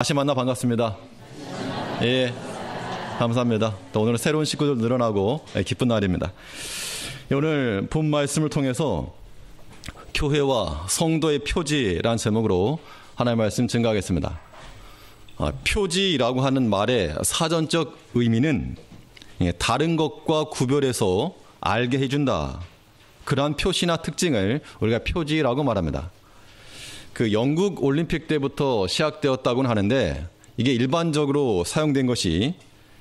다시 만나 반갑습니다. 예, 감사합니다. 또 오늘은 새로운 식구들 늘어나고 기쁜 날입니다. 오늘 본 말씀을 통해서 교회와 성도의 표지라는 제목으로 하나님의 말씀 증거하겠습니다. 표지라고 하는 말의 사전적 의미는 다른 것과 구별해서 알게 해준다. 그러한 표시나 특징을 우리가 표지라고 말합니다. 그 영국 올림픽 때부터 시작되었다고는 하는데 이게 일반적으로 사용된 것이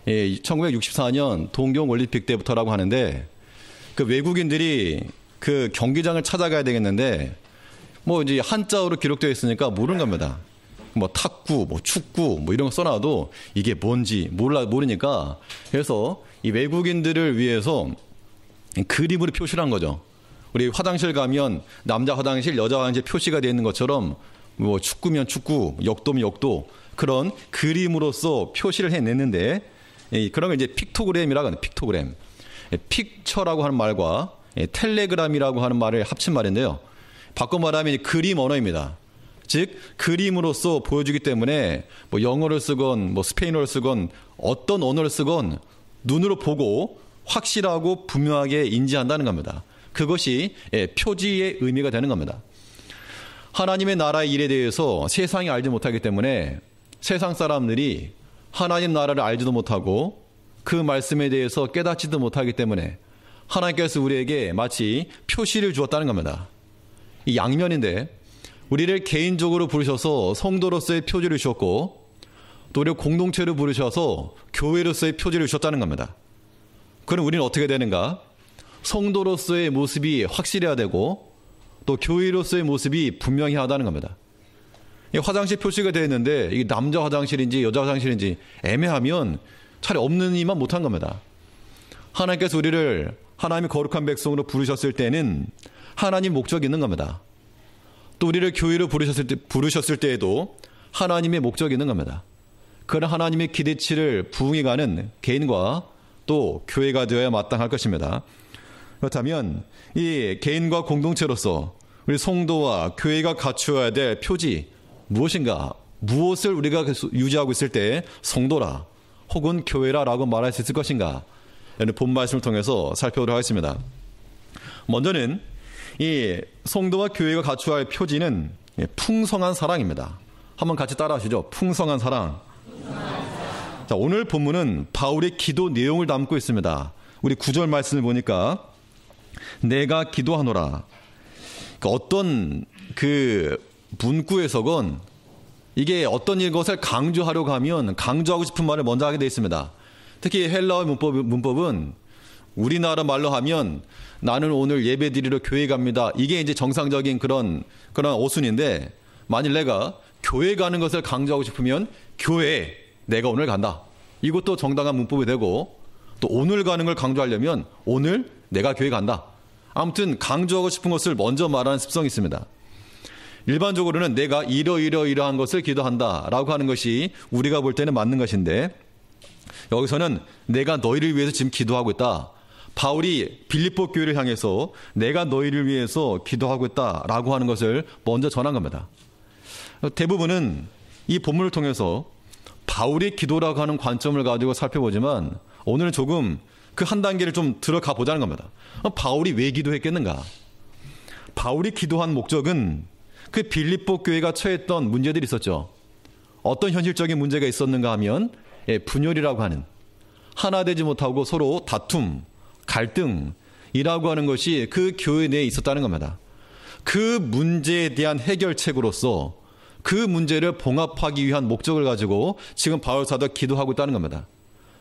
1964년 동경 올림픽 때부터라고 하는데 그 외국인들이 그 경기장을 찾아가야 되겠는데 뭐 이제 한자어로 기록되어 있으니까 모르는 겁니다. 뭐 탁구, 뭐 축구, 뭐 이런 거 써놔도 이게 뭔지 모르니까 그래서 이 외국인들을 위해서 그림으로 표시를 한 거죠. 우리 화장실 가면 남자 화장실, 여자 화장실 표시가 되어 있는 것처럼 뭐 축구면 축구, 역도면 역도 그런 그림으로써 표시를 해냈는데 그런 걸 이제 픽토그램이라고 하는 픽토그램. 픽처라고 하는 말과 텔레그램이라고 하는 말을 합친 말인데요. 바꿔 말하면 그림 언어입니다. 즉 그림으로써 보여주기 때문에 뭐 영어를 쓰건 뭐 스페인어를 쓰건 어떤 언어를 쓰건 눈으로 보고 확실하고 분명하게 인지한다는 겁니다. 그것이 표지의 의미가 되는 겁니다. 하나님의 나라의 일에 대해서 세상이 알지 못하기 때문에 세상 사람들이 하나님 나라를 알지도 못하고 그 말씀에 대해서 깨닫지도 못하기 때문에 하나님께서 우리에게 마치 표시를 주었다는 겁니다. 이 양면인데 우리를 개인적으로 부르셔서 성도로서의 표지를 주셨고 또 우리를 공동체로 부르셔서 교회로서의 표지를 주셨다는 겁니다. 그럼 우리는 어떻게 되는가? 성도로서의 모습이 확실해야 되고 또 교회로서의 모습이 분명해야 하다는 겁니다. 화장실 표시가 되어 있는데 이게 남자 화장실인지 여자 화장실인지 애매하면 차라리 없는 이만 못한 겁니다. 하나님께서 우리를 하나님의 거룩한 백성으로 부르셨을 때는 하나님 목적이 있는 겁니다. 또 우리를 교회로 부르셨을 때에도 하나님의 목적이 있는 겁니다. 그런 하나님의 기대치를 부응해가는 개인과 또 교회가 되어야 마땅할 것입니다. 그렇다면 이 개인과 공동체로서 우리 성도와 교회가 갖추어야 될 표지 무엇인가? 무엇을 우리가 유지하고 있을 때 성도라 혹은 교회라라고 말할 수 있을 것인가? 본 말씀을 통해서 살펴보도록 하겠습니다. 먼저는 이 성도와 교회가 갖추어야 할 표지는 풍성한 사랑입니다. 한번 같이 따라 하시죠. 풍성한 사랑. 자, 오늘 본문은 바울의 기도 내용을 담고 있습니다. 우리 9절 말씀을 보니까 내가 기도하노라. 어떤 그 문구에서건 이게 어떤 것을 강조하려고 하면 강조하고 싶은 말을 먼저 하게 되어 있습니다. 특히 헬라어 문법은 우리나라 말로 하면 나는 오늘 예배 드리러 교회 갑니다. 이게 이제 정상적인 그런 어순인데 만일 내가 교회 가는 것을 강조하고 싶으면 교회에 내가 오늘 간다. 이것도 정당한 문법이 되고 또 오늘 가는 걸 강조하려면 오늘 내가 교회 간다. 아무튼 강조하고 싶은 것을 먼저 말하는 습성이 있습니다. 일반적으로는 내가 이러한 것을 기도한다 라고 하는 것이 우리가 볼 때는 맞는 것인데 여기서는 내가 너희를 위해서 지금 기도하고 있다. 바울이 빌립보 교회를 향해서 내가 너희를 위해서 기도하고 있다 라고 하는 것을 먼저 전한 겁니다. 대부분은 이 본문을 통해서 바울의 기도라고 하는 관점을 가지고 살펴보지만 오늘은 조금 그 한 단계를 좀 들어가 보자는 겁니다. 바울이 왜 기도했겠는가? 바울이 기도한 목적은 그 빌립보 교회가 처했던 문제들이 있었죠. 어떤 현실적인 문제가 있었는가 하면 분열이라고 하는 하나 되지 못하고 서로 다툼, 갈등이라고 하는 것이 그 교회 내에 있었다는 겁니다. 그 문제에 대한 해결책으로서 그 문제를 봉합하기 위한 목적을 가지고 지금 바울 사도가 기도하고 있다는 겁니다.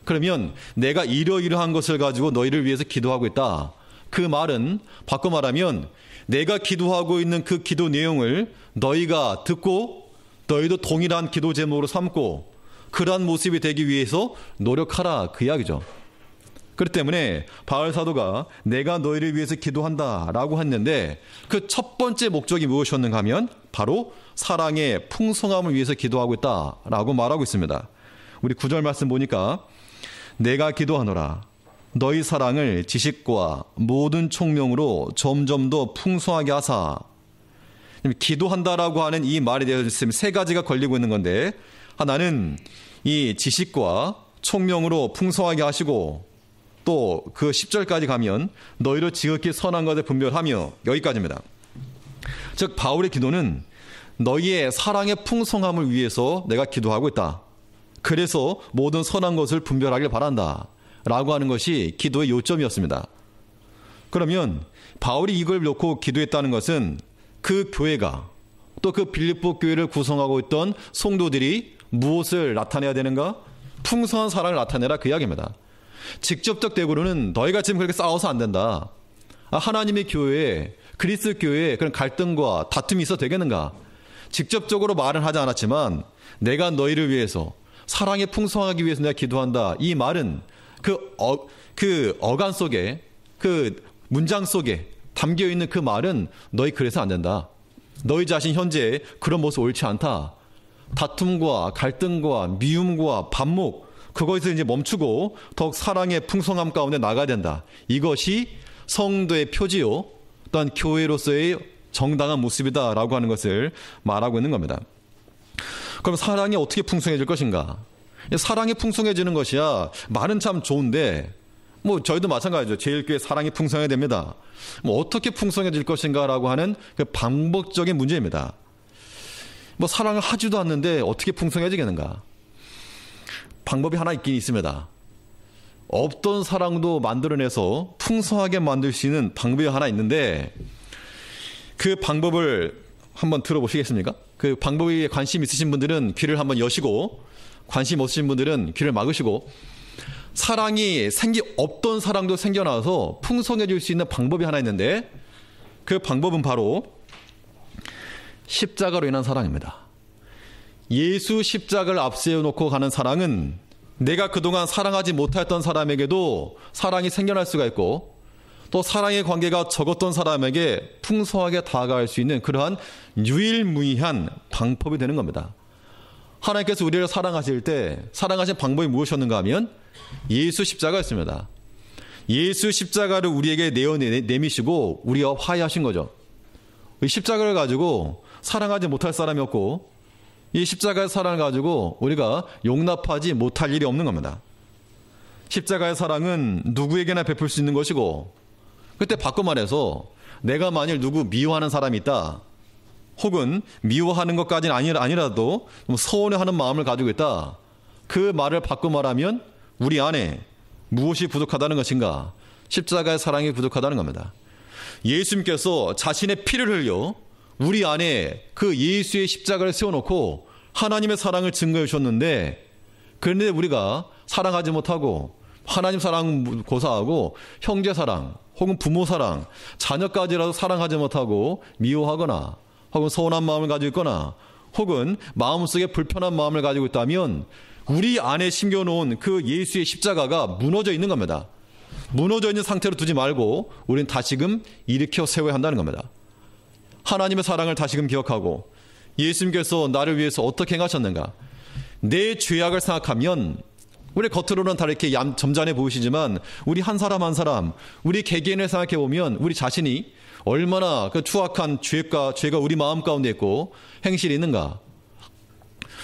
그러면 내가 이러이러한 것을 가지고 너희를 위해서 기도하고 있다. 그 말은 바꿔 말하면 내가 기도하고 있는 그 기도 내용을 너희가 듣고 너희도 동일한 기도 제목으로 삼고 그러한 모습이 되기 위해서 노력하라 그 이야기죠. 그렇기 때문에 바울 사도가 내가 너희를 위해서 기도한다라고 했는데 그 첫 번째 목적이 무엇이었는가 하면 바로 사랑의 풍성함을 위해서 기도하고 있다라고 말하고 있습니다. 우리 9절 말씀 보니까 내가 기도하노라 너희 사랑을 지식과 모든 총명으로 점점 더 풍성하게 하사. 기도한다라고 하는 이 말에 대해서 세 가지가 걸리고 있는 건데 나는 이 지식과 총명으로 풍성하게 하시고 또 그 10절까지 가면 너희로 지극히 선한 것에 분별하며 여기까지입니다. 즉 바울의 기도는 너희의 사랑의 풍성함을 위해서 내가 기도하고 있다. 그래서 모든 선한 것을 분별하길 바란다. 라고 하는 것이 기도의 요점이었습니다. 그러면 바울이 이걸 놓고 기도했다는 것은 그 교회가 또 그 빌립보 교회를 구성하고 있던 성도들이 무엇을 나타내야 되는가? 풍성한 사랑을 나타내라 그 이야기입니다. 직접적 대구로는 너희가 지금 그렇게 싸워서 안 된다. 하나님의 교회에 그리스도 교회에 그런 갈등과 다툼이 있어도 되겠는가? 직접적으로 말은 하지 않았지만 내가 너희를 위해서 사랑에 풍성하기 위해서 내가 기도한다. 이 말은 그 어간 속에 그 문장 속에 담겨있는 그 말은 너희 그래서 안 된다. 너희 자신 현재 그런 모습 옳지 않다. 다툼과 갈등과 미움과 반목 그것에서 이제 멈추고 더욱 사랑의 풍성함 가운데 나가야 된다. 이것이 성도의 표지요 또한 교회로서의 정당한 모습이다라고 하는 것을 말하고 있는 겁니다. 그럼 사랑이 어떻게 풍성해질 것인가? 사랑이 풍성해지는 것이야 말은 참 좋은데 뭐 저희도 마찬가지죠. 제일교회 사랑이 풍성해야 됩니다. 뭐 어떻게 풍성해질 것인가라고 하는 그 방법적인 문제입니다. 뭐 사랑을 하지도 않는데 어떻게 풍성해지겠는가? 방법이 하나 있긴 있습니다. 없던 사랑도 만들어내서 풍성하게 만들 수 있는 방법이 하나 있는데 그 방법을 한번 들어보시겠습니까? 그 방법에 관심 있으신 분들은 귀를 한번 여시고 관심 없으신 분들은 귀를 막으시고 사랑이 없던 사랑도 생겨나서 풍성해질 수 있는 방법이 하나 있는데 그 방법은 바로 십자가로 인한 사랑입니다. 예수 십자가를 앞세워 놓고 가는 사랑은 내가 그동안 사랑하지 못했던 사람에게도 사랑이 생겨날 수가 있고 또 사랑의 관계가 적었던 사람에게 풍성하게 다가갈 수 있는 그러한 유일무이한 방법이 되는 겁니다. 하나님께서 우리를 사랑하실 때 사랑하신 방법이 무엇이었는가 하면 예수 십자가였습니다. 예수 십자가를 우리에게 내미시고 우리와 화해하신 거죠. 이 십자가를 가지고 사랑하지 못할 사람이 없고 이 십자가의 사랑을 가지고 우리가 용납하지 못할 일이 없는 겁니다. 십자가의 사랑은 누구에게나 베풀 수 있는 것이고 그때 바꿔 말해서 내가 만일 누구 미워하는 사람이 있다 혹은 미워하는 것까지는 아니라도 서운해하는 마음을 가지고 있다. 그 말을 바꿔 말하면 우리 안에 무엇이 부족하다는 것인가? 십자가의 사랑이 부족하다는 겁니다. 예수님께서 자신의 피를 흘려 우리 안에 그 예수의 십자가를 세워놓고 하나님의 사랑을 증거해 주셨는데 그런데 우리가 사랑하지 못하고 하나님 사랑 고사하고 형제 사랑 혹은 부모 사랑 자녀까지라도 사랑하지 못하고 미워하거나 혹은 서운한 마음을 가지고 있거나 혹은 마음속에 불편한 마음을 가지고 있다면 우리 안에 심겨놓은 그 예수의 십자가가 무너져 있는 겁니다. 무너져 있는 상태로 두지 말고 우리는 다시금 일으켜 세워야 한다는 겁니다. 하나님의 사랑을 다시금 기억하고 예수님께서 나를 위해서 어떻게 행하셨는가? 내 죄악을 생각하면 우리 겉으로는 다 이렇게 점잖해 보이시지만 우리 한 사람 한 사람 우리 개개인을 생각해 보면 우리 자신이 얼마나 그 추악한 죄가 우리 마음 가운데 있고 행실이 있는가?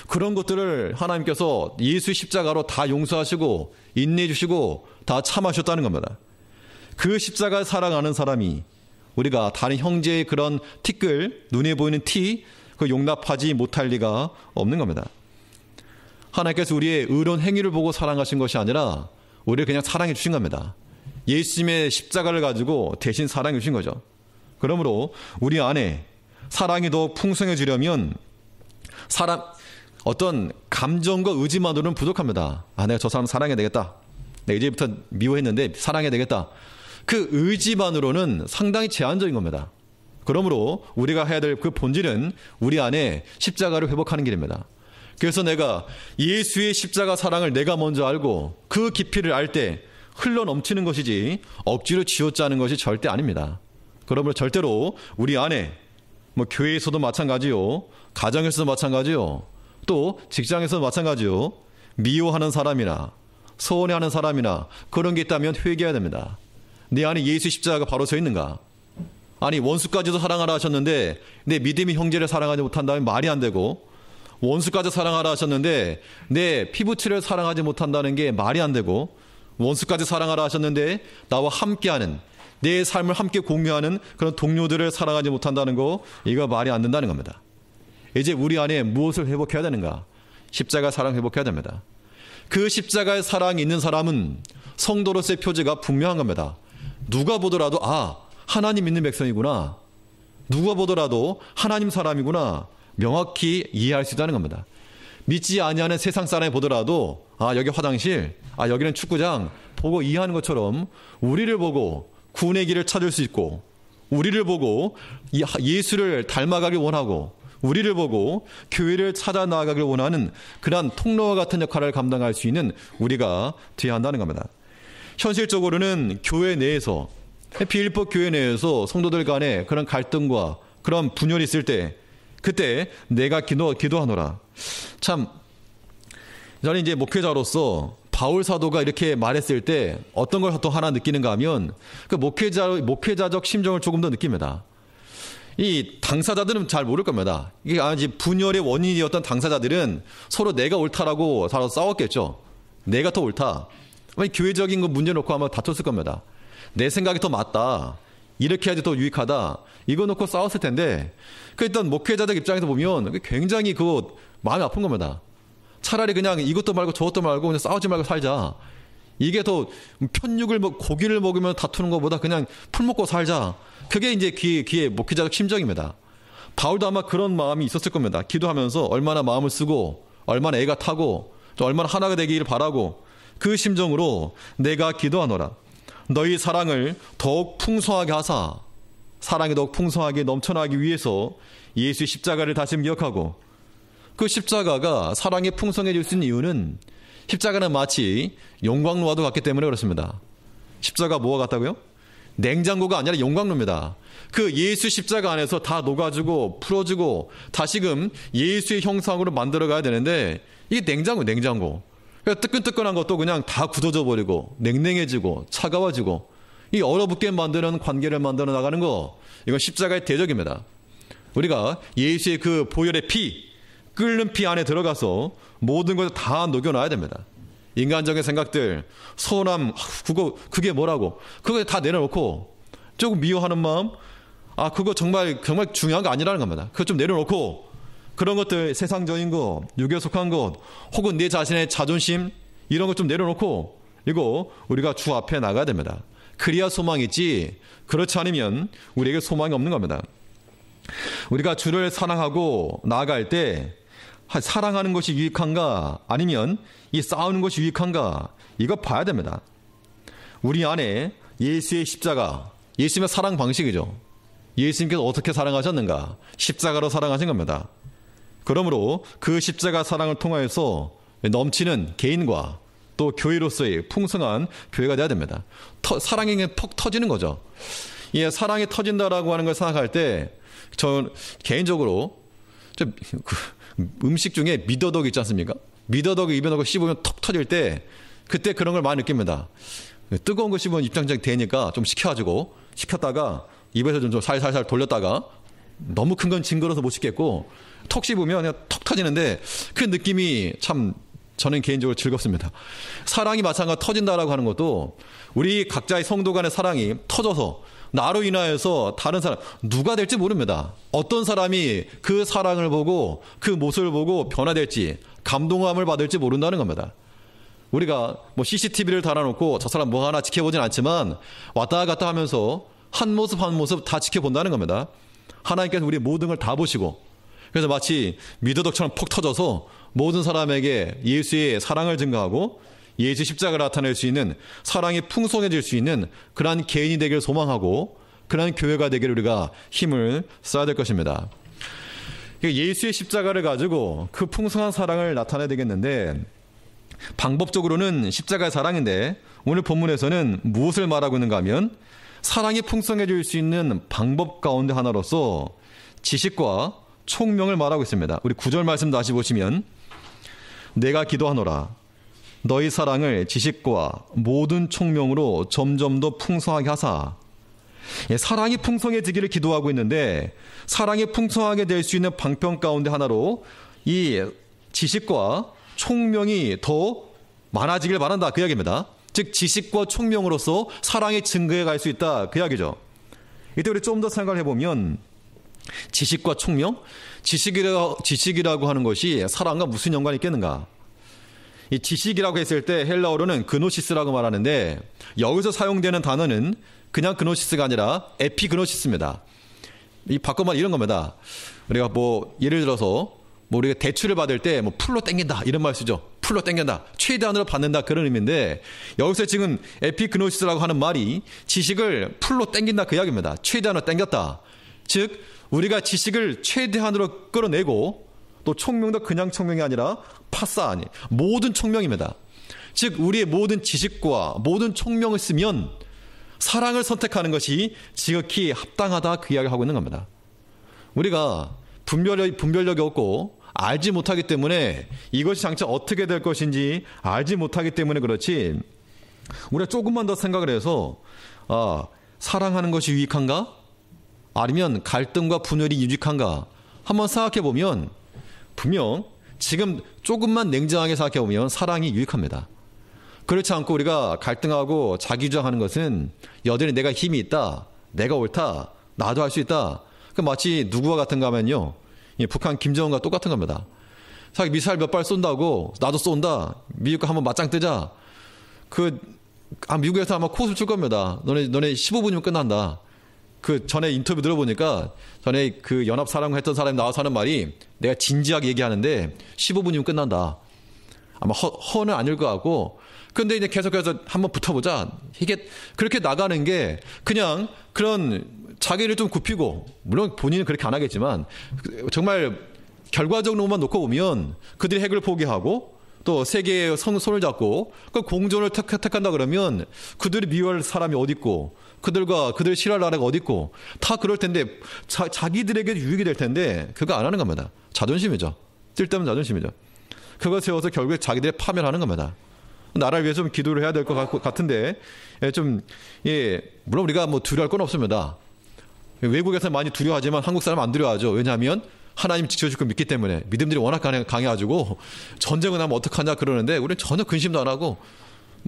그런 것들을 하나님께서 예수 십자가로 다 용서하시고 인내해 주시고 다 참아주셨다는 겁니다. 그 십자가를 사랑하는 사람이 우리가 다른 형제의 그런 티끌, 눈에 보이는 티, 그 용납하지 못할 리가 없는 겁니다. 하나님께서 우리의 의로운 행위를 보고 사랑하신 것이 아니라 우리를 그냥 사랑해 주신 겁니다. 예수님의 십자가를 가지고 대신 사랑해 주신 거죠. 그러므로 우리 안에 사랑이 더 풍성해지려면 어떤 감정과 의지만으로는 부족합니다. 내가 저 사람 사랑해야 되겠다. 내가 이제부터 미워했는데 사랑해야 되겠다. 그 의지만으로는 상당히 제한적인 겁니다. 그러므로 우리가 해야 될 그 본질은 우리 안에 십자가를 회복하는 길입니다. 그래서 내가 예수의 십자가 사랑을 내가 먼저 알고 그 깊이를 알 때 흘러 넘치는 것이지 억지로 쥐어짜는 것이 절대 아닙니다. 그러므로 절대로 우리 안에 교회에서도 마찬가지요, 가정에서도 마찬가지요, 또 직장에서도 마찬가지요, 미워하는 사람이나 서운해하는 사람이나 그런 게 있다면 회개해야 됩니다. 내 안에 예수 십자가가 바로 서 있는가? 아니 원수까지도 사랑하라 하셨는데 내 믿음의 형제를 사랑하지 못한다면 말이 안 되고 원수까지 사랑하라 하셨는데 내 피부치를 사랑하지 못한다는 게 말이 안 되고, 원수까지 사랑하라 하셨는데 나와 함께하는, 내 삶을 함께 공유하는 그런 동료들을 사랑하지 못한다는 거, 이거 말이 안 된다는 겁니다. 이제 우리 안에 무엇을 회복해야 되는가? 십자가 사랑 회복해야 됩니다. 그 십자가의 사랑이 있는 사람은 성도로서의 표지가 분명한 겁니다. 누가 보더라도 하나님 믿는 백성이구나, 누가 보더라도 하나님 사람이구나, 명확히 이해할 수 있다는 겁니다. 믿지 아니하는 세상 사람이 보더라도 여기 화장실, 여기는 축구장 보고 이해하는 것처럼 우리를 보고 구원의 길을 찾을 수 있고, 우리를 보고 예수를 닮아가길 원하고, 우리를 보고 교회를 찾아 나아가길 원하는 그러한 통로와 같은 역할을 감당할 수 있는 우리가 되어야 한다는 겁니다. 현실적으로는 교회 내에서, 빌립보 교회 내에서 성도들 간에 그런 갈등과 그런 분열이 있을 때, 그때 내가 기도하노라. 참, 저는 이제 목회자로서 바울 사도가 이렇게 말했을 때 어떤 걸 또 하나 느끼는가 하면, 그 목회자적 심정을 조금 더 느낍니다. 이 당사자들은 잘 모를 겁니다. 이게 분열의 원인이었던 당사자들은 서로 내가 옳다라고 서로 싸웠겠죠. 내가 더 옳다. 교회적인 거 문제 놓고 아마 다퉜을 겁니다. 내 생각이 더 맞다, 이렇게 해야지 더 유익하다, 이거 놓고 싸웠을 텐데, 그 일단 목회자적 입장에서 보면 굉장히 그거 마음이 아픈 겁니다. 차라리 그냥 이것도 말고 저것도 말고 그냥 싸우지 말고 살자. 이게 더 편육을 고기를 먹으면 다투는 것보다 그냥 풀 먹고 살자. 그게 이제 그의 목회자적 심정입니다. 바울도 아마 그런 마음이 있었을 겁니다. 기도하면서 얼마나 마음을 쓰고, 얼마나 애가 타고, 또 얼마나 하나가 되기를 바라고, 그 심정으로 내가 기도하노라. 너희 사랑을 더욱 풍성하게 하사, 사랑이 더욱 풍성하게 넘쳐나기 위해서 예수의 십자가를 다시 기억하고, 그 십자가가 사랑이 풍성해질 수 있는 이유는, 십자가는 마치 용광로와도 같기 때문에 그렇습니다. 십자가 뭐와 같다고요? 냉장고가 아니라 용광로입니다. 그 예수 십자가 안에서 다 녹아지고 풀어지고 다시금 예수의 형상으로 만들어가야 되는데, 이게 냉장고. 그러니까 뜨끈뜨끈한 것도 그냥 다 굳어져 버리고 냉랭해지고 차가워지고, 이 얼어붙게 만드는 관계를 만들어 나가는 거, 이건 십자가의 대적입니다. 우리가 예수의 그 보혈의 피, 끓는 피 안에 들어가서 모든 것을 다 녹여놔야 됩니다. 인간적인 생각들, 소원함, 그게 뭐라고, 그거 다 내려놓고, 조금 미워하는 마음, 그거 정말 중요한 거 아니라는 겁니다. 그거 좀 내려놓고, 그런 것들, 세상적인 것, 육에 속한 것, 혹은 내 자신의 자존심, 이런 것 좀 내려놓고, 이거 우리가 주 앞에 나가야 됩니다. 그래야 소망이 있지, 그렇지 않으면 우리에게 소망이 없는 겁니다. 우리가 주를 사랑하고 나아갈 때, 사랑하는 것이 유익한가, 아니면 이 싸우는 것이 유익한가, 이거 봐야 됩니다. 우리 안에 예수의 십자가, 예수님의 사랑 방식이죠. 예수님께서 어떻게 사랑하셨는가, 십자가로 사랑하신 겁니다. 그러므로 그 십자가 사랑을 통하여서 넘치는 개인과 또 교회로서의 풍성한 교회가 돼야 됩니다. 사랑이 그냥 퍽 터지는 거죠. 예, 사랑이 터진다라고 하는 걸 생각할 때, 저 개인적으로 음식 중에 미더덕 있지 않습니까? 미더덕을 입에 넣고 씹으면 턱 터질 때, 그때 그런 걸 많이 느낍니다. 뜨거운 거 씹으면 입장장 되니까 좀 식혔다가 입에서 좀 살살살 돌렸다가, 너무 큰 건 징그러서 못 씹겠고, 턱 씹으면 그냥 턱 터지는데, 그 느낌이 참 저는 개인적으로 즐겁습니다. 사랑이 마찬가지로 터진다라고 하는 것도, 우리 각자의 성도 간의 사랑이 터져서 나로 인하여서 다른 사람, 누가 될지 모릅니다. 어떤 사람이 그 사랑을 보고 그 모습을 보고 변화될지, 감동함을 받을지 모른다는 겁니다. 우리가 CCTV를 달아놓고 저 사람 뭐 하나 지켜보진 않지만, 왔다 갔다 하면서 한 모습 한 모습 다 지켜본다는 겁니다. 하나님께서 우리 모든 걸 다 보시고, 그래서 마치 미더덕처럼 폭 터져서 모든 사람에게 예수의 사랑을 증가하고 예수 십자가를 나타낼 수 있는, 사랑이 풍성해질 수 있는 그러한 개인이 되기를 소망하고, 그러한 교회가 되기를 우리가 힘을 써야 될 것입니다. 예수의 십자가를 가지고 그 풍성한 사랑을 나타내야 되겠는데, 방법적으로는 십자가의 사랑인데, 오늘 본문에서는 무엇을 말하고 있는가 하면, 사랑이 풍성해질 수 있는 방법 가운데 하나로서 지식과 총명을 말하고 있습니다. 우리 9절 말씀 다시 보시면, 내가 기도하노라. 너희 사랑을 지식과 모든 총명으로 점점 더 풍성하게 하사. 사랑이 풍성해지기를 기도하고 있는데, 사랑이 풍성하게 될 수 있는 방편 가운데 하나로 이 지식과 총명이 더 많아지길 바란다, 그 이야기입니다. 즉 지식과 총명으로서 사랑의 증거에 갈 수 있다, 그 이야기죠. 이때 우리 좀 더 생각을 해보면 지식과 총명? 지식이라고 하는 것이 사랑과 무슨 연관이 있겠는가? 이 지식이라고 했을 때 헬라어로는 그노시스라고 말하는데 여기서 사용되는 단어는 그냥 그노시스가 아니라 에피그노시스입니다. 이 바꿔만 이런 겁니다. 우리가 뭐 예를 들어서 뭐 우리가 대출을 받을 때 뭐 풀로 땡긴다 이런 말 쓰죠. 풀로 땡긴다, 최대한으로 받는다, 그런 의미인데 여기서 지금 에피그노시스라고 하는 말이 지식을 풀로 땡긴다, 그 이야기입니다. 최대한으로 땡겼다. 즉 우리가 지식을 최대한으로 끌어내고 또 총명도 그냥 총명이 아니라 파사아니 모든 총명입니다. 즉 우리의 모든 지식과 모든 총명을 쓰면 사랑을 선택하는 것이 지극히 합당하다, 그 이야기를 하고 있는 겁니다. 우리가 분별력이 없고 알지 못하기 때문에 이것이 장차 어떻게 될 것인지 알지 못하기 때문에 그렇지, 우리가 조금만 더 생각을 해서 사랑하는 것이 유익한가? 아니면 갈등과 분열이 유익한가? 한번 생각해 보면 분명 지금 조금만 냉정하게 생각해 보면 사랑이 유익합니다. 그렇지 않고 우리가 갈등하고 자기 주장하는 것은 여전히 내가 힘이 있다, 내가 옳다, 나도 할 수 있다. 그 마치 누구와 같은가 하면요, 북한 김정은과 똑같은 겁니다. 자기 미사일 몇 발 쏜다고 나도 쏜다, 미국과 한번 맞짱 뜨자. 미국에서 아마 코스를 줄 겁니다. 너네 15분이면 끝난다. 그 전에 인터뷰 들어보니까 전에 그 연합사령부 했던 사람이 나와서 하는 말이, 내가 진지하게 얘기하는데 15분이면 끝난다. 아마 허는 아닐 것 같고, 근데 이제 계속해서 한번 붙어보자. 이게 그렇게 나가는 게 그냥 그런 자기를 좀 굽히고, 물론 본인은 그렇게 안 하겠지만 정말 결과적으로만 놓고 보면 그들이 핵을 포기하고 또 세계의 손을 잡고 그 공존을 택한다 그러면 그들이 미워할 사람이 어디 있고 그들을 싫어할 나라가 어디 있고 다 그럴 텐데 자기들에게 유익이 될 텐데 그거 안 하는 겁니다. 자존심이죠. 쓸데없는 자존심이죠. 그거 세워서 결국에 자기들이 파멸하는 겁니다. 나라를 위해서 좀 기도를 해야 될 것 같은데 물론 우리가 뭐 두려워할 건 없습니다. 외국에서 많이 두려워하지만 한국 사람은 안 두려워하죠. 왜냐하면 하나님 지켜줄 걸 믿기 때문에. 믿음들이 워낙 강해가지고 전쟁은 하면 어떡하냐 그러는데 우리는 전혀 근심도 안 하고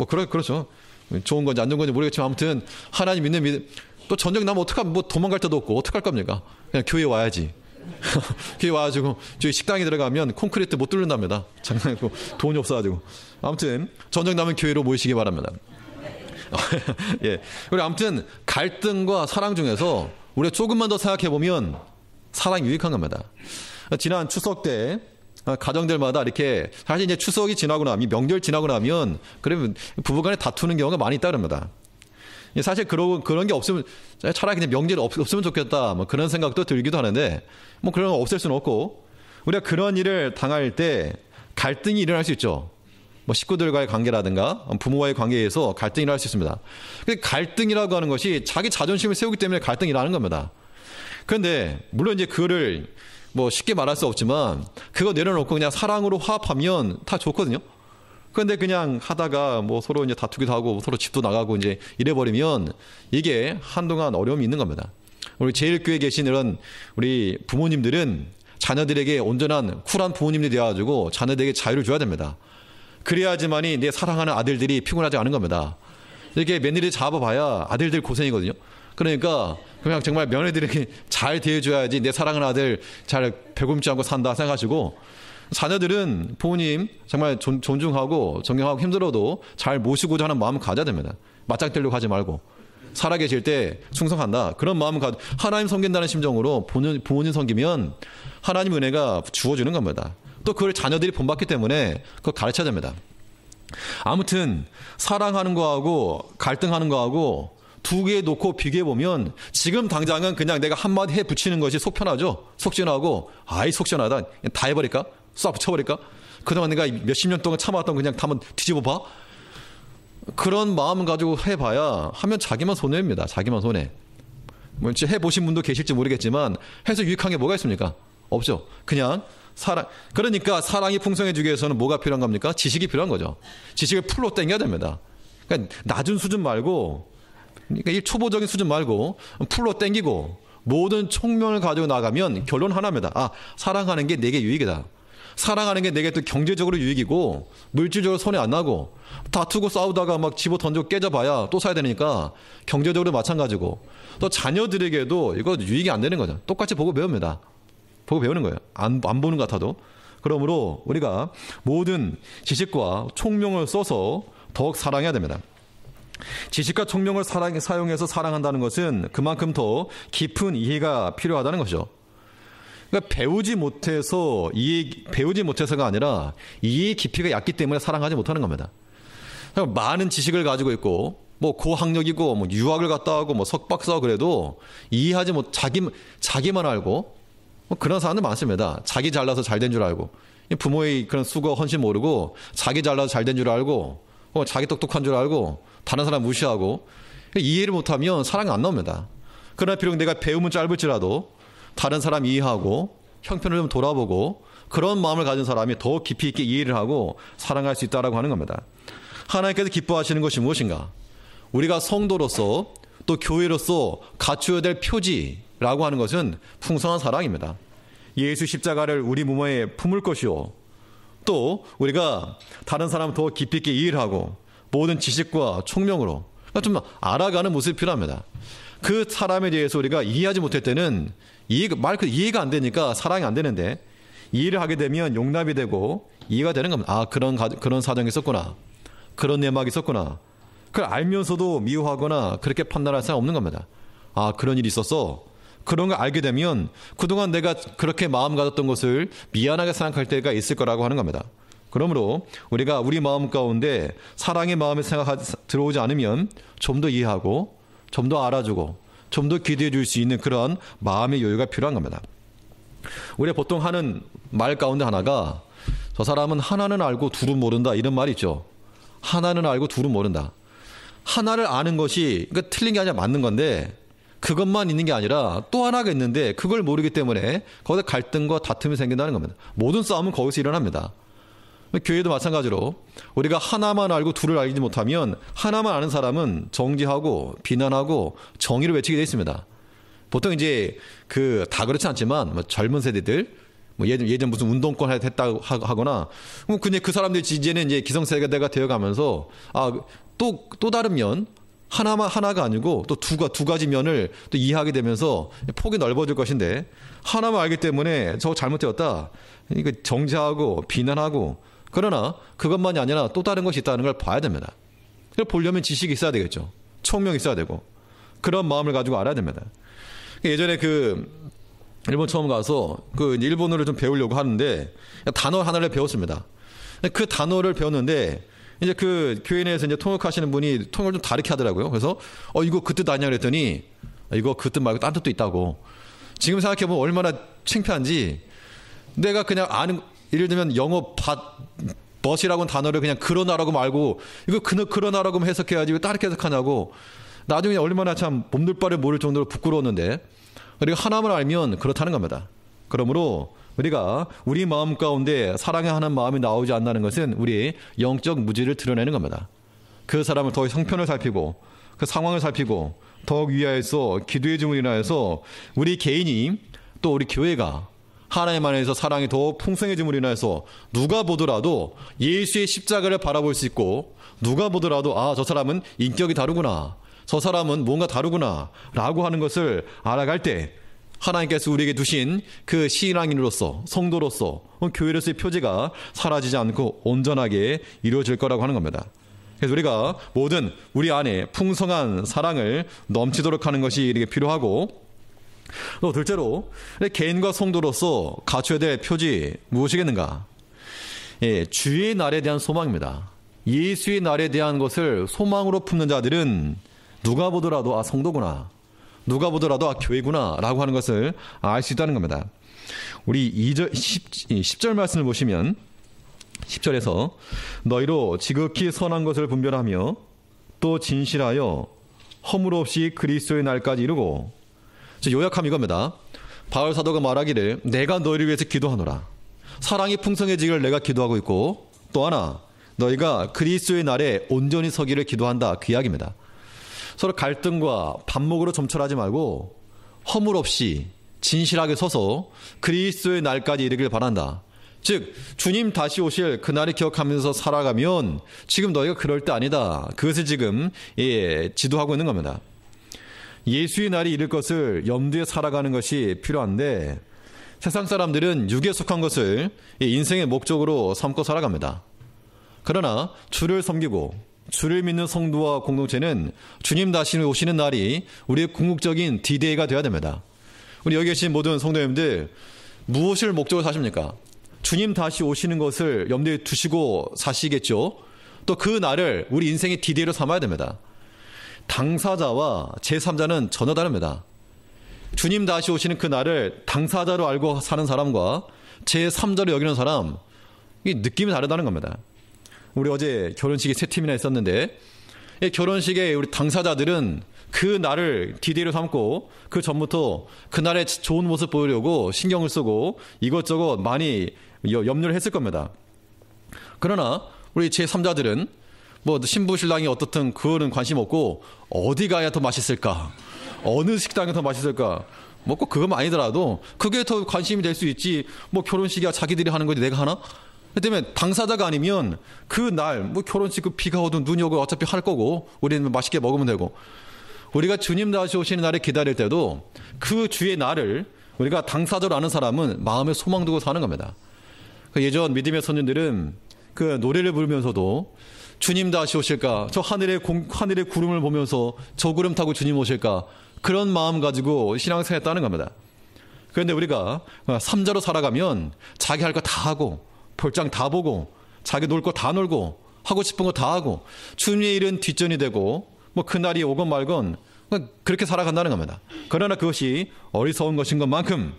그렇죠. 좋은 건지 안 좋은 건지 모르겠지만 아무튼 하나님 믿는 믿음. 또 전쟁 나면 어떡하면 뭐 도망갈 데도 없고 어떡할 겁니까? 그냥 교회 와야지. 교회 와가지고 저희 식당에 들어가면 콘크리트 못 뚫는답니다. 장난이고 돈이 없어가지고. 아무튼 전쟁 나면 교회로 모이시기 바랍니다. 예. 그리고 아무튼 갈등과 사랑 중에서 우리가 조금만 더 생각해 보면 사랑이 유익한 겁니다. 지난 추석 때 가정들마다 이렇게 사실 이제 추석이 지나고 나면 명절 지나고 나면 그러면 부부간에 다투는 경우가 많이 있다 그럽니다. 사실 그런 게 없으면 차라리 그냥 명절이 없으면 좋겠다 뭐 그런 생각도 들기도 하는데 뭐 그런 거 없앨 수는 없고 우리가 그런 일을 당할 때 갈등이 일어날 수 있죠. 뭐 식구들과의 관계라든가 부모와의 관계에서 갈등이 일어날 수 있습니다. 근데 갈등이라고 하는 것이 자기 자존심을 세우기 때문에 갈등이 일어나는 겁니다. 그런데 물론 이제 그거를 뭐 쉽게 말할 수 없지만 그거 내려놓고 그냥 사랑으로 화합하면 다 좋거든요. 그런데 그냥 하다가 뭐 서로 이제 다투기도 하고 서로 집도 나가고 이제 이래버리면 이게 한동안 어려움이 있는 겁니다. 우리 제일교회에 계신 이런 우리 부모님들은 자녀들에게 온전한 쿨한 부모님들이 되어가지고 자녀들에게 자유를 줘야 됩니다. 그래야지만이 내 사랑하는 아들들이 피곤하지 않은 겁니다. 이렇게 며느리 잡아봐야 아들들 고생이거든요. 그러니까 그냥 정말 며느리들에게 잘 대해줘야지 내 사랑하는 아들 잘 배굶지 않고 산다 생각하시고 자녀들은 부모님 정말 존중하고 존경하고 힘들어도 잘 모시고자 하는 마음을 가져야 됩니다. 맞짱 뜨려고 하지 말고 살아계실 때 충성한다. 그런 마음을 하나님 섬긴다는 심정으로 부모님 섬기면 하나님 은혜가 주어주는 겁니다. 또 그걸 자녀들이 본받기 때문에 그걸 가르쳐야 됩니다. 아무튼 사랑하는 거하고 갈등하는 거하고 두 개 놓고 비교해보면 지금 당장은 그냥 내가 한마디 해 붙이는 것이 속 편하죠. 속 시원하고 아이 속 시원하다. 다 해버릴까? 쏴 붙여버릴까? 그동안 내가 몇십 년 동안 참아왔던 그냥 한번 뒤집어 봐? 그런 마음을 가지고 해봐야 하면 자기만 손해입니다. 자기만 손해. 뭐 해보신 분도 계실지 모르겠지만 해서 유익한 게 뭐가 있습니까? 없죠. 그냥 사랑. 그러니까 사랑이 풍성해지기 위해서는 뭐가 필요한 겁니까? 지식이 필요한 거죠. 지식을 풀로 땡겨야 됩니다. 그러니까 낮은 수준 말고 그러니까 이 초보적인 수준 말고 풀로 땡기고 모든 총명을 가지고 나가면 결론 하나입니다. 사랑하는 게 내게 유익이다. 사랑하는 게 내게 또 경제적으로 유익이고 물질적으로 손해 안 나고 다투고 싸우다가 막 집어 던져 깨져봐야 또 사야 되니까 경제적으로 마찬가지고 또 자녀들에게도 이거 유익이 안 되는 거죠. 똑같이 보고 배웁니다. 보고 배우는 거예요. 안 보는 것 같아도. 그러므로 우리가 모든 지식과 총명을 써서 더욱 사랑해야 됩니다. 지식과 총명을 사용해서 사랑한다는 것은 그만큼 더 깊은 이해가 필요하다는 것이죠. 그러니까 배우지 못해서가 아니라 이해 깊이가 얕기 때문에 사랑하지 못하는 겁니다. 많은 지식을 가지고 있고 뭐 고학력이고 뭐 유학을 갔다 오고 뭐 석박사고 그래도 이해하지 못 자기만 알고 뭐 그런 사람들 많습니다. 자기 잘나서 잘된 줄 알고 부모의 그런 수고 헌신 모르고 자기 잘나서 잘된 줄 알고 자기 똑똑한 줄 알고 다른 사람 무시하고 이해를 못하면 사랑이 안 나옵니다. 그러나 비록 내가 배움은 짧을지라도 다른 사람 이해하고 형편을 좀 돌아보고 그런 마음을 가진 사람이 더 깊이 있게 이해를 하고 사랑할 수 있다라고 하는 겁니다. 하나님께서 기뻐하시는 것이 무엇인가? 우리가 성도로서 또 교회로서 갖추어야 될 표지라고 하는 것은 풍성한 사랑입니다. 예수 십자가를 우리 몸에 품을 것이요. 또 우리가 다른 사람 더 깊이 있게 이해를 하고 모든 지식과 총명으로 좀 알아가는 모습이 필요합니다. 그 사람에 대해서 우리가 이해하지 못할 때는 이해가 안 되니까 사랑이 안 되는데 이해를 하게 되면 용납이 되고 이해가 되는 겁니다. 아, 그런 사정이 있었구나. 그런 내막이 있었구나. 그걸 알면서도 미워하거나 그렇게 판단할 사람 없는 겁니다. 아, 그런 일이 있었어. 그런 걸 알게 되면 그동안 내가 그렇게 마음 가졌던 것을 미안하게 생각할 때가 있을 거라고 하는 겁니다. 그러므로 우리가 우리 마음 가운데 사랑의 마음이 들어오지 않으면 좀 더 이해하고 좀 더 알아주고 좀 더 기대해 줄 수 있는 그런 마음의 여유가 필요한 겁니다. 우리가 보통 하는 말 가운데 하나가 저 사람은 하나는 알고 둘은 모른다 이런 말이 있죠. 하나는 알고 둘은 모른다. 하나를 아는 것이 그러니까 틀린 게 아니라 맞는 건데 그것만 있는 게 아니라 또 하나가 있는데 그걸 모르기 때문에 거기서 갈등과 다툼이 생긴다는 겁니다. 모든 싸움은 거기서 일어납니다. 교회도 마찬가지로 우리가 하나만 알고 둘을 알지 못하면 하나만 아는 사람은 정죄하고 비난하고 정의를 외치게 되어 있습니다. 보통 이제 다 그렇지 않지만 뭐 젊은 세대들 뭐 예전 무슨 운동권 했다고 하거나 근데 그 사람들이 이제는 이제 기성세대가 되어가면서 또 다른 면 하나가 아니고 또 두 가지 면을 또 이해하게 되면서 폭이 넓어질 것인데 하나만 알기 때문에 저거 잘못되었다. 이거 정죄하고 비난하고 그러나 그것만이 아니라 또 다른 것이 있다는 걸 봐야 됩니다. 그걸 보려면 지식이 있어야 되겠죠. 총명이 있어야 되고 그런 마음을 가지고 알아야 됩니다. 예전에 일본 처음 가서 일본어를 좀 배우려고 하는데 단어 하나를 배웠습니다. 그 단어를 배웠는데 이제 교회 내에서 이제 통역하시는 분이 통역을 좀 다르게 하더라고요. 그래서 이거 그 뜻 아니야 그랬더니 이거 그 뜻 말고 딴 뜻도 있다고. 지금 생각해보면 얼마나 창피한지 내가 그냥 아는 예를 들면 영어 벗이라고는 단어를 그냥 그러나라고 말고 이거 그러나라고 해석해야지 왜 다르게 해석하냐고. 나중에 얼마나 참 몸둘 바를 모를 정도로 부끄러웠는데 우리가 하나만 알면 그렇다는 겁니다. 그러므로 우리가 우리 마음 가운데 사랑에 하는 마음이 나오지 않는 것은 우리의 영적 무지를 드러내는 겁니다. 그 사람을 더 형편을 살피고 그 상황을 살피고 더욱 위하여서 기도의 줌을 인하여서 우리 개인이 또 우리 교회가 하나님 안에서 사랑이 더 풍성해짐으로 인해서 누가 보더라도 예수의 십자가를 바라볼 수 있고 누가 보더라도 저 사람은 인격이 다르구나. 저 사람은 뭔가 다르구나 라고 하는 것을 알아갈 때 하나님께서 우리에게 두신 그 신앙인으로서 성도로서 교회로서의 표지가 사라지지 않고 온전하게 이루어질 거라고 하는 겁니다. 그래서 우리가 모든 우리 안에 풍성한 사랑을 넘치도록 하는 것이 이렇게 필요하고 또 둘째로 개인과 성도로서 갖춰야 될 표지 무엇이겠는가? 주의 날에 대한 소망입니다. 예수의 날에 대한 것을 소망으로 품는 자들은 누가 보더라도 성도구나. 누가 보더라도 교회구나 라고 하는 것을 알 수 있다는 겁니다. 우리 10절 말씀을 보시면 10절에서 너희로 지극히 선한 것을 분별하며 또 진실하여 허물 없이 그리스도의 날까지 이루고 요약하면 이겁니다. 바울 사도가 말하기를 내가 너희를 위해서 기도하노라. 사랑이 풍성해지기를 내가 기도하고 있고 또 하나 너희가 그리스도의 날에 온전히 서기를 기도한다. 그 이야기입니다. 서로 갈등과 반목으로 점철하지 말고 허물 없이 진실하게 서서 그리스도의 날까지 이르길 바란다. 즉 주님 다시 오실 그날을 기억하면서 살아가면 지금 너희가 그럴 때 아니다. 그것을 지금 지도하고 있는 겁니다. 예수의 날이 이를 것을 염두에 살아가는 것이 필요한데 세상 사람들은 육에 속한 것을 인생의 목적으로 삼고 살아갑니다. 그러나 주를 섬기고 주를 믿는 성도와 공동체는 주님 다시 오시는 날이 우리의 궁극적인 디데이가 되어야 됩니다. 우리 여기 계신 모든 성도님들 무엇을 목적으로 사십니까? 주님 다시 오시는 것을 염두에 두시고 사시겠죠. 또 그 날을 우리 인생의 디데이로 삼아야 됩니다. 당사자와 제3자는 전혀 다릅니다. 주님 다시 오시는 그 날을 당사자로 알고 사는 사람과 제3자로 여기는 사람, 이 느낌이 다르다는 겁니다. 우리 어제 결혼식이 3팀이나 있었는데 이 결혼식에 우리 당사자들은 그 날을 디데이로 삼고 그 전부터 그날의 좋은 모습 보이려고 신경을 쓰고 이것저것 많이 염려를 했을 겁니다. 그러나 우리 제3자들은 뭐 신부 신랑이 어떻든 그거는 관심 없고 어디 가야 더 맛있을까? 어느 식당이 더 맛있을까? 뭐 꼭 그것만 아니더라도 그게 더 관심이 될 수 있지. 뭐 결혼식이야 자기들이 하는 거지 내가 하나? 그렇기 때문에 당사자가 아니면 그 날 뭐 결혼식 그 비가 오든 눈이 오고 어차피 할 거고 우리는 맛있게 먹으면 되고 우리가 주님 다시 오시는 날을 기다릴 때도 그 주의 날을 우리가 당사자로 아는 사람은 마음에 소망 두고 사는 겁니다. 예전 믿음의 선진들은 그 노래를 부르면서도 주님 다시 오실까? 저 하늘의 구름을 보면서 저 구름 타고 주님 오실까? 그런 마음 가지고 신앙생활 했다는 겁니다. 그런데 우리가 삼자로 살아가면 자기 할 거 다 하고 볼장 다 보고 자기 놀 거 다 놀고 하고 싶은 거 다 하고 주님의 일은 뒷전이 되고 뭐 그날이 오건 말건 그렇게 살아간다는 겁니다. 그러나 그것이 어리석은 것인 것만큼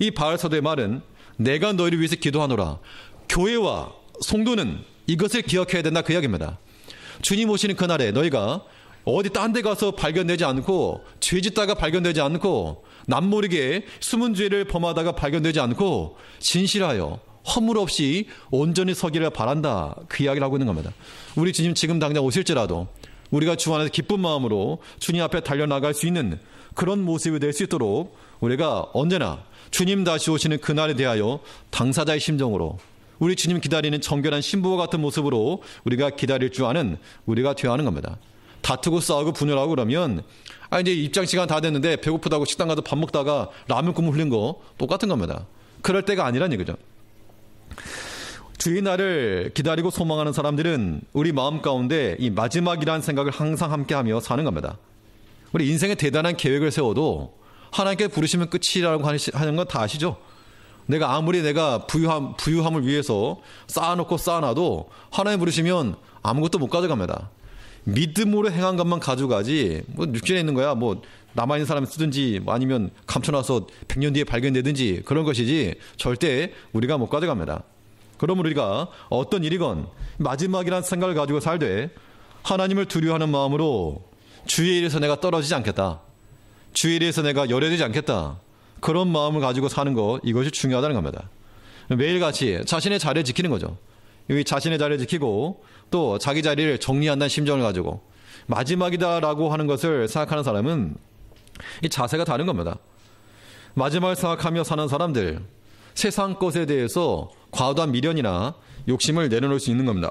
이 바울사도의 말은 내가 너희를 위해서 기도하노라. 교회와 성도는 이것을 기억해야 된다 그 이야기입니다. 주님 오시는 그날에 너희가 어디 딴 데 가서 발견되지 않고 죄 짓다가 발견되지 않고 남모르게 숨은 죄를 범하다가 발견되지 않고 진실하여 허물 없이 온전히 서기를 바란다 그 이야기를 하고 있는 겁니다. 우리 주님 지금 당장 오실지라도 우리가 주 안에서 기쁜 마음으로 주님 앞에 달려나갈 수 있는 그런 모습이 될 수 있도록 우리가 언제나 주님 다시 오시는 그날에 대하여 당사자의 심정으로 우리 주님 기다리는 정결한 신부와 같은 모습으로 우리가 기다릴 줄 아는 우리가 되어야 하는 겁니다. 다투고 싸우고 분열하고 그러면 이제 입장 시간 다 됐는데 배고프다고 식당 가서 밥 먹다가 라면 국물 흘린 거 똑같은 겁니다. 그럴 때가 아니란 얘기죠. 주의 날을 기다리고 소망하는 사람들은 우리 마음 가운데 이 마지막이라는 생각을 항상 함께하며 사는 겁니다. 우리 인생에 대단한 계획을 세워도 하나님께 부르시면 끝이라고 하는 건 다 아시죠? 내가 아무리 내가 부유함을 위해서 쌓아놓고 쌓아놔도 하나님 부르시면 아무것도 못 가져갑니다. 믿음으로 행한 것만 가져가지 뭐 육신에 있는 거야 뭐 남아있는 사람이 쓰든지 뭐 아니면 감춰놔서 100년 뒤에 발견되든지 그런 것이지 절대 우리가 못 가져갑니다. 그러면 우리가 어떤 일이건 마지막이라는 생각을 가지고 살되 하나님을 두려워하는 마음으로 주의 일에서 내가 떨어지지 않겠다. 주의 일에서 내가 열애되지 않겠다. 그런 마음을 가지고 사는 것 이것이 중요하다는 겁니다. 매일같이 자신의 자리를 지키는 거죠. 여기 자신의 자리를 지키고 또 자기 자리를 정리한다는 심정을 가지고 마지막이다라고 하는 것을 생각하는 사람은 이 자세가 다른 겁니다. 마지막을 생각하며 사는 사람들 세상 것에 대해서 과도한 미련이나 욕심을 내려놓을 수 있는 겁니다.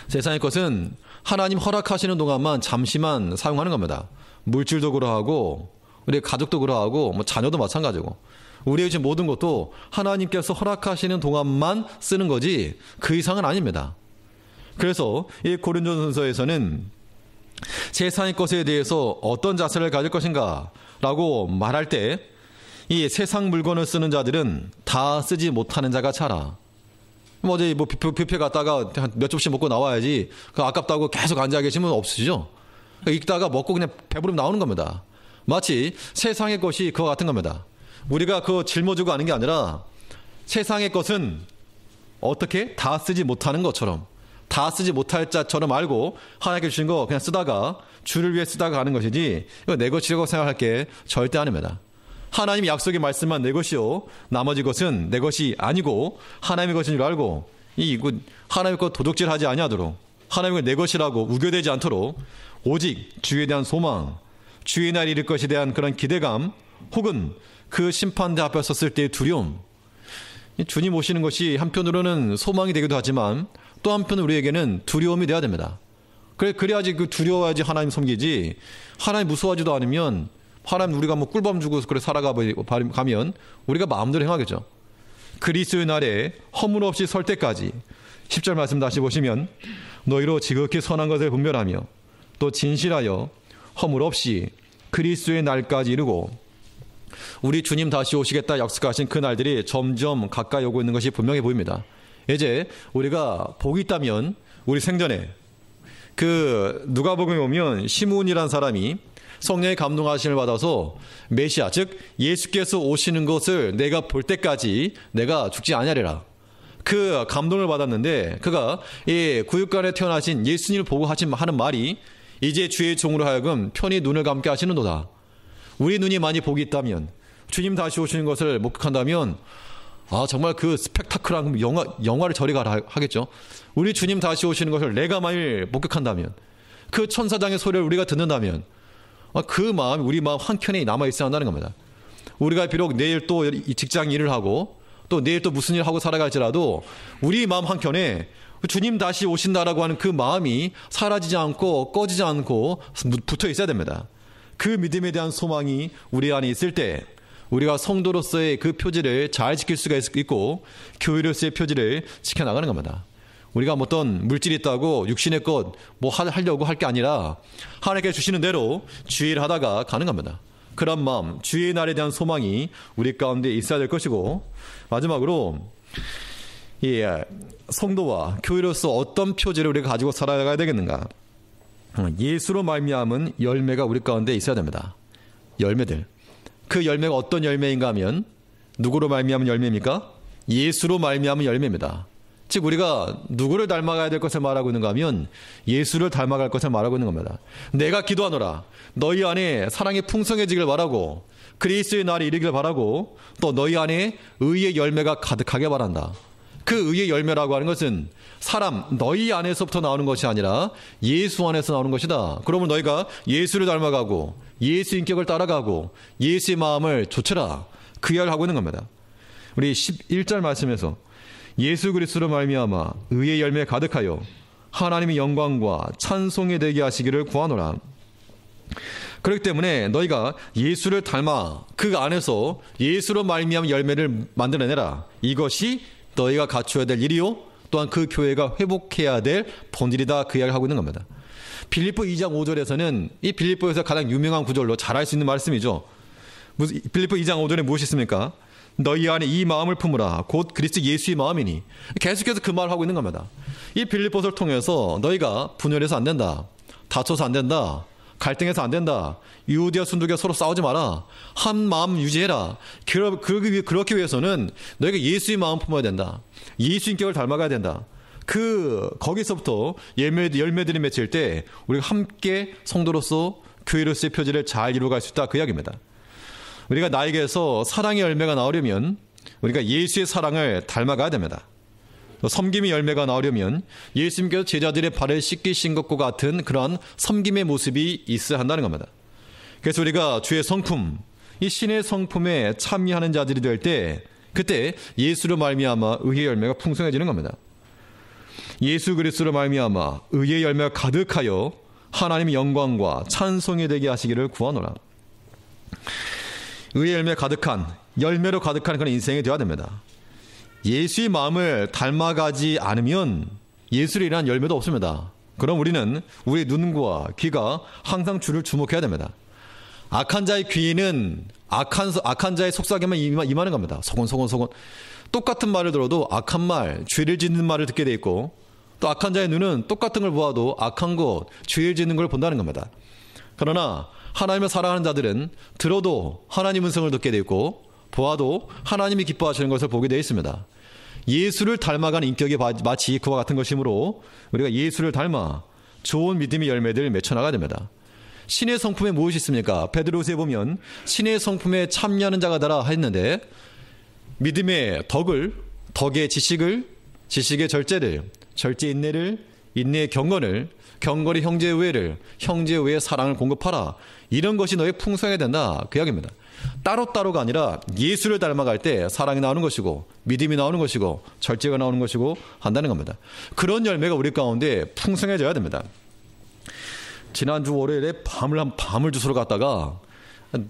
세상의 것은 하나님 허락하시는 동안만 잠시만 사용하는 겁니다. 물질도 그러하고 우리 가족도 그러하고 뭐 자녀도 마찬가지고 우리의 지금 모든 것도 하나님께서 허락하시는 동안만 쓰는 거지 그 이상은 아닙니다. 그래서 이 고린도전서에서는 세상의 것에 대해서 어떤 자세를 가질 것인가 라고 말할 때 이 세상 물건을 쓰는 자들은 다 쓰지 못하는 자가 차라. 뭐 어제 뭐 뷔페 갔다가 한 몇 접시 먹고 나와야지 그 아깝다고 계속 앉아 계시면 없으시죠. 읽다가 먹고 그냥 배부르면 나오는 겁니다. 마치 세상의 것이 그와 같은 겁니다. 우리가 그거 짊어지고 하는 게 아니라 세상의 것은 어떻게 다 쓰지 못하는 것처럼 다 쓰지 못할 자처럼 알고 하나님께 주신 거 그냥 쓰다가 주를 위해 쓰다가 하는 것이지 이거 내 것이라고 생각할 게 절대 아닙니다. 하나님이 약속의 말씀만 내 것이요 나머지 것은 내 것이 아니고 하나님의 것인 줄 알고 이거 하나님의 것 도둑질하지 아니하도록 하나님의 내 것이라고 우겨대지 않도록 오직 주에 대한 소망 주의 날 이룰 것에 대한 그런 기대감 혹은 그 심판대 앞에 섰을 때의 두려움 주님 오시는 것이 한편으로는 소망이 되기도 하지만 또 한편 우리에게는 두려움이 돼야 됩니다. 그래야지 두려워야지 하나님 섬기지. 하나님 무서워하지도 않으면 하나님 우리가 뭐 꿀밤 주고 그래 살아가면 우리가 마음대로 행하겠죠. 그리스도의 날에 허물 없이 설 때까지 10절 말씀 다시 보시면 너희로 지극히 선한 것을 분별하며 또 진실하여 허물 없이 그리스도의 날까지 이르고 우리 주님 다시 오시겠다 약속하신 그 날들이 점점 가까이 오고 있는 것이 분명해 보입니다. 이제 우리가 복이 있다면 우리 생전에 누가복음에 보면 시므온이라는 사람이 성령의 감동하심을 받아서 메시아 즉 예수께서 오시는 것을 내가 볼 때까지 내가 죽지 아니하리라 그 감동을 받았는데 그가 이 구육간에 태어나신 예수님을 보고 하는 말이 이제 주의 종으로 하여금 편히 눈을 감게 하시는도다. 우리 눈이 많이 복이 있다면 주님 다시 오시는 것을 목격한다면 정말 그 스펙타클한 영화를 저리 가라 하겠죠. 우리 주님 다시 오시는 것을 내가 만일 목격한다면 그 천사장의 소리를 우리가 듣는다면 그 마음이 우리 마음 한켠에 남아있어야 한다는 겁니다. 우리가 비록 내일 또 직장 일을 하고 또 내일 또 무슨 일을 하고 살아갈지라도 우리 마음 한켠에 주님 다시 오신다라고 하는 그 마음이 사라지지 않고 꺼지지 않고 붙어 있어야 됩니다. 그 믿음에 대한 소망이 우리 안에 있을 때 우리가 성도로서의 그 표지를 잘 지킬 수가 있고 교회로서의 표지를 지켜나가는 겁니다. 우리가 어떤 물질이 있다고 육신의 것 뭐 하려고 할 게 아니라 하나님께 주시는 대로 주의 일을 하다가 가는 겁니다. 그런 마음, 주의 날에 대한 소망이 우리 가운데 있어야 될 것이고 마지막으로 성도와 교회로서 어떤 표지를 우리가 가지고 살아가야 되겠는가? 예수로 말미암은 열매가 우리 가운데 있어야 됩니다. 열매들. 그 열매가 어떤 열매인가 하면 누구로 말미암은 열매입니까? 예수로 말미암은 열매입니다. 즉 우리가 누구를 닮아가야 될 것을 말하고 있는가 하면 예수를 닮아갈 것을 말하고 있는 겁니다. 내가 기도하노라 너희 안에 사랑이 풍성해지길 바라고 그리스도의 날이 이르길 바라고 또 너희 안에 의의 열매가 가득하게 바란다. 그 의의 열매라고 하는 것은 너희 안에서부터 나오는 것이 아니라 예수 안에서 나오는 것이다. 그러면 너희가 예수를 닮아가고 예수 인격을 따라가고 예수의 마음을 좇으라. 그 이야기를 하고 있는 겁니다. 우리 11절 말씀에서 예수 그리스도로 말미암아 의의 열매 가득하여 하나님의 영광과 찬송이 되게 하시기를 구하노라. 그렇기 때문에 너희가 예수를 닮아 그 안에서 예수로 말미암은 열매를 만들어내라. 이것이 너희가 갖추어야 될 일이요 또한 그 교회가 회복해야 될 본질이다. 그 이야기를 하고 있는 겁니다. 빌립보 2장 5절에서는 이 빌립보에서 가장 유명한 구절로 잘 알 수 있는 말씀이죠. 빌립보 2장 5절에 무엇이 있습니까? 너희 안에 이 마음을 품으라 곧 그리스도 예수의 마음이니. 계속해서 그 말을 하고 있는 겁니다. 이 빌립보서를 통해서 너희가 분열해서 안 된다, 다쳐서 안 된다, 갈등해서 안 된다, 유대와 순두교가 서로 싸우지 마라, 한 마음 유지해라. 그렇기 위해서는 너희가 예수의 마음 품어야 된다, 예수 인격을 닮아가야 된다. 거기서부터 열매들이 맺힐 때 우리가 함께 성도로서 교회로서의 표지를 잘 이루어갈 수 있다. 그 이야기입니다. 우리가 나에게서 사랑의 열매가 나오려면 우리가 예수의 사랑을 닮아가야 됩니다. 섬김의 열매가 나오려면 예수님께서 제자들의 발을 씻기신 것과 같은 그러한 섬김의 모습이 있어야 한다는 겁니다. 그래서 우리가 주의 성품, 이 신의 성품에 참여하는 자들이 될 때 그때 예수로 말미암아 의의 열매가 풍성해지는 겁니다. 예수 그리스도로 말미암아 의의 열매가 가득하여 하나님의 영광과 찬송이 되게 하시기를 구하노라. 의의 열매 가득한, 열매로 가득한 그런 인생이 되어야 됩니다. 예수의 마음을 닮아가지 않으면 예수를 일어난 열매도 없습니다. 그럼 우리는 우리 눈과 귀가 항상 주를 주목해야 됩니다. 악한 자의 귀는 악한 자의 속삭임만 임하는 겁니다. 소곤소곤. 똑같은 말을 들어도 악한 말, 죄를 짓는 말을 듣게 돼 있고 또 악한 자의 눈은 똑같은 걸 보아도 악한 것, 죄를 짓는 걸 본다는 겁니다. 그러나 하나님을 사랑하는 자들은 들어도 하나님 음성을 듣게 되어 있고 보아도 하나님이 기뻐하시는 것을 보게 되어 있습니다. 예수를 닮아가는 인격이 마치 그와 같은 것이므로 우리가 예수를 닮아 좋은 믿음의 열매들을 맺혀나가야 됩니다. 신의 성품에 무엇이 있습니까? 베드로서에 보면 신의 성품에 참여하는 자가 되라 했는데 믿음의 덕의 지식의 절제를, 절제 인내를, 인내의 경건을, 경건의 형제의 우애를, 형제의 우애의 사랑을 공급하라. 이런 것이 너의 풍성해야 된다. 그 이야기입니다. 따로따로가 아니라 예수를 닮아갈 때 사랑이 나오는 것이고 믿음이 나오는 것이고 절제가 나오는 것이고 한다는 겁니다. 그런 열매가 우리 가운데 풍성해져야 됩니다. 지난주 월요일에 밤을 주스러 갔다가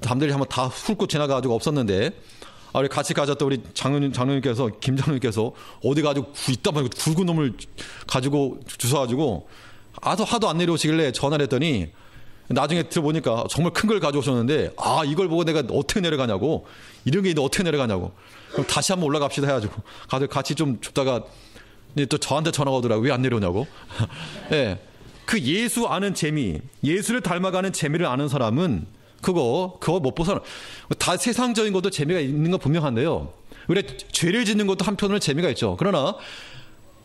담들이 한번 다 훑고 지나가지고 없었는데 우리 같이 가졌던 우리 장로님께서 김 장로님께서 어디 가지고 이따만 굵은 놈을 가지고 주워가지고 하도 안 내려오시길래 전화를 했더니 나중에 들어보니까 정말 큰 걸 가져오셨는데 이걸 보고 내가 어떻게 내려가냐고 이런 게 있는데 어떻게 내려가냐고 그럼 다시 한번 올라갑시다 해가지고 같이 좀 줍다가 또 저한테 전화가 오더라고요. 왜 안 내려오냐고. 네. 그 예수 아는 재미, 예수를 닮아가는 재미를 아는 사람은 그거 못 벗어나. 다 세상적인 것도 재미가 있는 건 분명한데요. 우리 죄를 짓는 것도 한편으로는 재미가 있죠. 그러나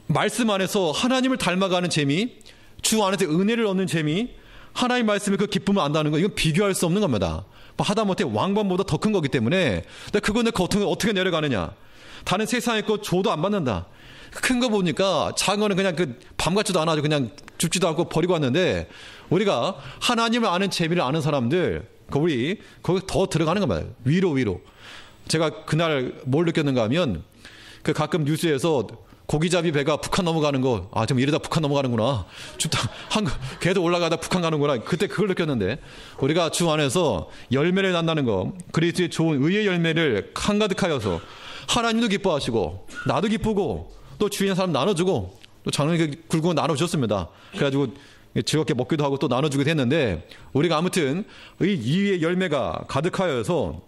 말씀 안에서 하나님을 닮아가는 재미, 주 안에서 은혜를 얻는 재미, 하나님 말씀의 그 기쁨을 안다는 거, 이건 비교할 수 없는 겁니다. 하다못해 왕관보다 더 큰 거기 때문에 그거 내가 어떻게 내려가느냐. 다른 세상의 것 줘도 안 받는다. 큰 거 보니까 작은 거는 그냥 밤 같지도 않아서 그냥 줍지도 않고 버리고 왔는데 우리가 하나님을 아는 재미를 아는 사람들 거기 더 들어가는 겁니다. 위로. 제가 그날 뭘 느꼈는가 하면 가끔 뉴스에서 고기잡이 배가 북한 넘어가는 거, 좀 이러다 북한 넘어가는구나. 춥다. 걔도 올라가다 북한 가는구나. 그때 그걸 느꼈는데 우리가 주 안에서 열매를 낳는다는 거, 그리스도의 좋은 의의 열매를 한가득하여서 하나님도 기뻐하시고 나도 기쁘고 또 주위에 사람 나눠주고 또 장로님께 굵은 거 나눠주셨습니다. 그래가지고 즐겁게 먹기도 하고 또 나눠주기도 했는데 우리가 아무튼 이 열매가 가득하여서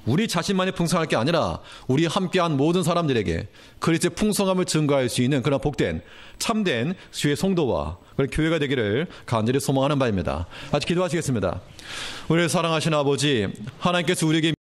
우리 자신만이 풍성할 게 아니라 우리 함께한 모든 사람들에게 그리스도의 풍성함을 증거할 수 있는 그런 복된 참된 주의 성도와 교회가 되기를 간절히 소망하는 바입니다. 같이 기도하시겠습니다. 우리를 사랑하시는 아버지, 하나님께서 우리에게